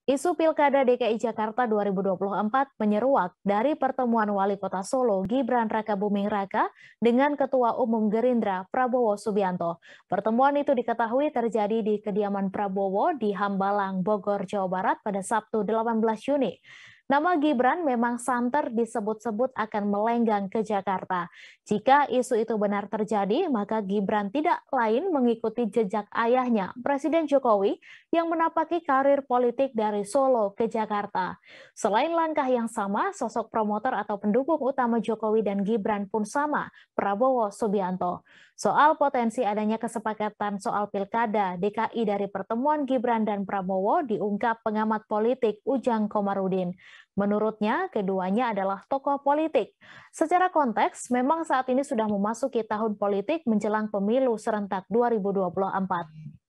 Isu Pilkada DKI Jakarta 2024 menyeruak dari pertemuan Wali Kota Solo Gibran Rakabuming Raka dengan Ketua Umum Gerindra Prabowo Subianto. Pertemuan itu diketahui terjadi di kediaman Prabowo di Hambalang, Bogor, Jawa Barat pada Sabtu 18 Juni. Nama Gibran memang santer disebut-sebut akan melenggang ke Jakarta. Jika isu itu benar terjadi, maka Gibran tidak lain mengikuti jejak ayahnya, Presiden Jokowi, yang menapaki karir politik dari Solo ke Jakarta. Selain langkah yang sama, sosok promotor atau pendukung utama Jokowi dan Gibran pun sama, Prabowo Subianto. Soal potensi adanya kesepakatan soal Pilkada DKI dari pertemuan Gibran dan Prabowo diungkap pengamat politik Ujang Komarudin. Menurutnya, keduanya adalah tokoh politik. Secara konteks, memang saat ini sudah memasuki tahun politik menjelang pemilu serentak 2024.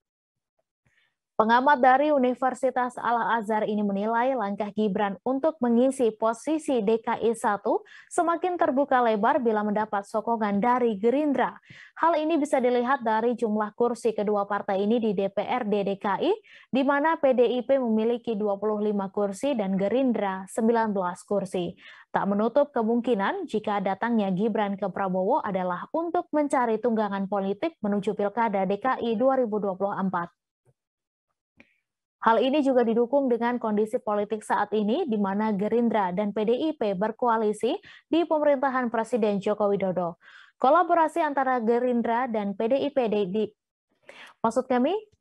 Pengamat dari Universitas Al-Azhar ini menilai langkah Gibran untuk mengisi posisi DKI 1 semakin terbuka lebar bila mendapat sokongan dari Gerindra. Hal ini bisa dilihat dari jumlah kursi kedua partai ini di DPRD DKI, di mana PDIP memiliki 25 kursi dan Gerindra 19 kursi. Tak menutup kemungkinan jika datangnya Gibran ke Prabowo adalah untuk mencari tunggangan politik menuju Pilkada DKI 2024. Hal ini juga didukung dengan kondisi politik saat ini di mana Gerindra dan PDIP berkoalisi di pemerintahan Presiden Joko Widodo. Kolaborasi antara Gerindra dan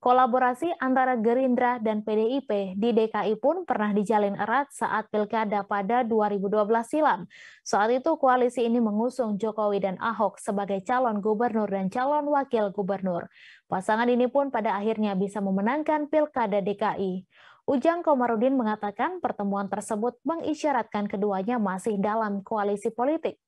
kolaborasi antara Gerindra dan PDIP di DKI pun pernah dijalin erat saat Pilkada pada 2012 silam. Saat itu koalisi ini mengusung Jokowi dan Ahok sebagai calon gubernur dan calon wakil gubernur. Pasangan ini pun pada akhirnya bisa memenangkan Pilkada DKI. Ujang Komarudin mengatakan pertemuan tersebut mengisyaratkan keduanya masih dalam koalisi politik.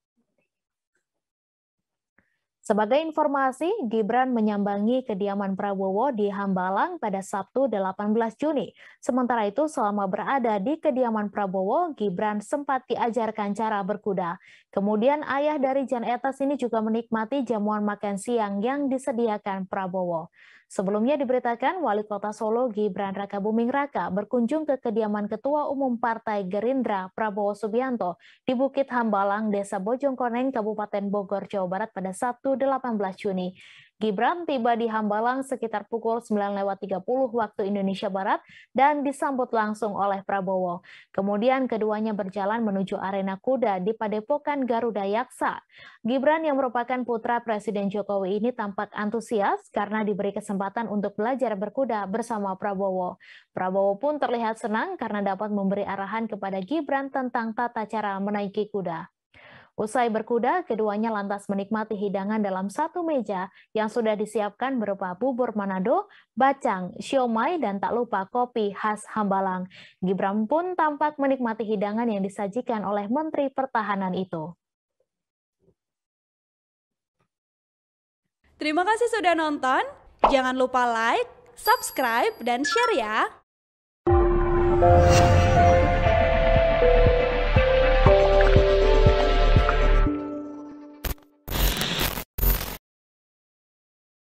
Sebagai informasi, Gibran menyambangi kediaman Prabowo di Hambalang pada Sabtu 18 Juni. Sementara itu, selama berada di kediaman Prabowo, Gibran sempat diajarkan cara berkuda. Kemudian ayah dari Jan Etes ini juga menikmati jamuan makan siang yang disediakan Prabowo. Sebelumnya diberitakan Wali Kota Solo Gibran Rakabuming Raka berkunjung ke kediaman Ketua Umum Partai Gerindra Prabowo Subianto di Bukit Hambalang, Desa Bojongkoneng, Kabupaten Bogor, Jawa Barat pada Sabtu 18 Juni. Gibran tiba di Hambalang sekitar pukul 9.30 waktu Indonesia Barat dan disambut langsung oleh Prabowo. Kemudian keduanya berjalan menuju arena kuda di Padepokan Garuda Yaksa. Gibran yang merupakan putra Presiden Jokowi ini tampak antusias karena diberi kesempatan untuk belajar berkuda bersama Prabowo. Prabowo pun terlihat senang karena dapat memberi arahan kepada Gibran tentang tata cara menaiki kuda. Usai berkuda, keduanya lantas menikmati hidangan dalam satu meja yang sudah disiapkan berupa bubur Manado, bacang, siomay, dan tak lupa kopi khas Hambalang. Gibran pun tampak menikmati hidangan yang disajikan oleh Menteri Pertahanan itu. Terima kasih sudah nonton. Jangan lupa like, subscribe, dan share ya.